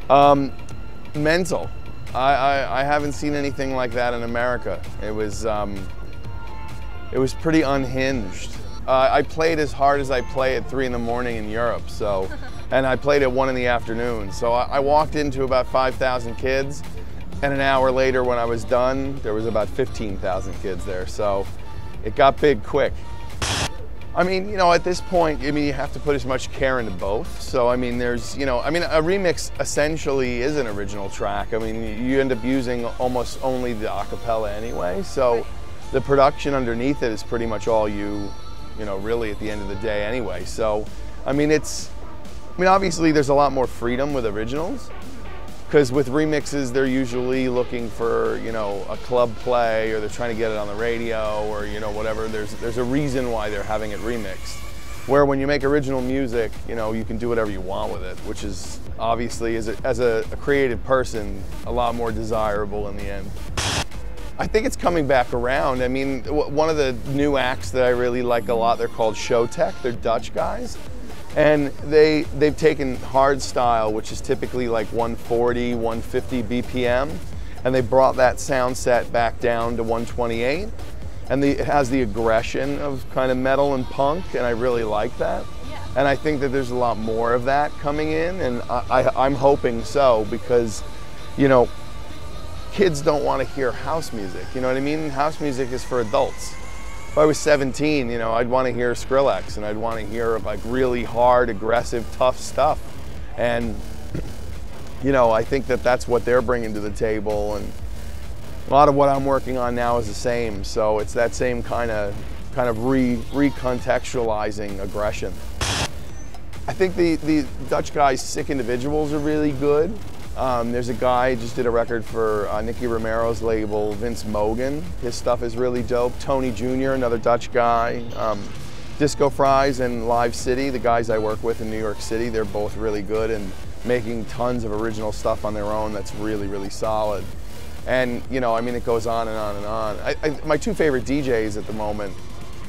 Mental. I haven't seen anything like that in America. It was pretty unhinged. I played as hard as I play at 3 in the morning in Europe, so, and I played at 1 in the afternoon. So I walked into about 5,000 kids, and an hour later when I was done, there was about 15,000 kids there. So it got big quick. I mean, you know, at this point, I mean, you have to put as much care into both. So, I mean, there's, you know, I mean, a remix essentially is an original track. I mean, you end up using almost only the acapella anyway. So the production underneath it is pretty much all you know, really at the end of the day anyway. So, I mean, obviously there's a lot more freedom with originals, because with remixes, they're usually looking for, you know, a club play, or they're trying to get it on the radio, or, you know, whatever. There's a reason why they're having it remixed. Where when you make original music, you know, you can do whatever you want with it, which is obviously, as a creative person, a lot more desirable in the end. I think it's coming back around. I mean, one of the new acts that I really like a lot, they're called Showtek. They're Dutch guys. And they've taken hardstyle, which is typically like 140, 150 BPM, and they brought that sound set back down to 128. And it has the aggression of kind of metal and punk, and I really like that. Yeah. And I think that there's a lot more of that coming in, and I'm hoping so, because, you know, kids don't want to hear house music, you know what I mean? House music is for adults. If I was 17, you know, I'd want to hear Skrillex, and I'd want to hear like really hard, aggressive, tough stuff. And, you know, I think that that's what they're bringing to the table, and a lot of what I'm working on now is the same. So it's that same kind of recontextualizing aggression. I think the Dutch guys, Sick Individuals, are really good. There's a guy who just did a record for Nicky Romero's label, Vince Mogan. His stuff is really dope. Tony Jr., another Dutch guy. Disco Fries and Live City, the guys I work with in New York City, they're both really good and making tons of original stuff on their own that's really, really solid. And, you know, I mean, it goes on and on and on. My two favorite DJs at the moment,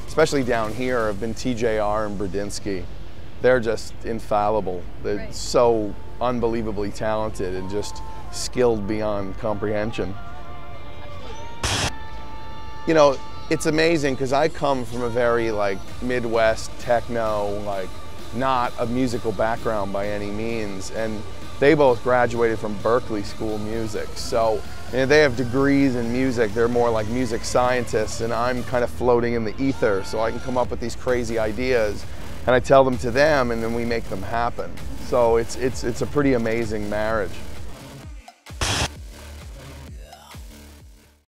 especially down here, have been TJR and Brudinski. They're just infallible. They're so unbelievably talented and just skilled beyond comprehension. You know, it's amazing because I come from a very like Midwest techno, like not a musical background by any means, and they both graduated from Berkeley School of Music. So, you know, they have degrees in music. They're more like music scientists, and I'm kind of floating in the ether, so I can come up with these crazy ideas and I tell them to them, and then we make them happen. So it's a pretty amazing marriage.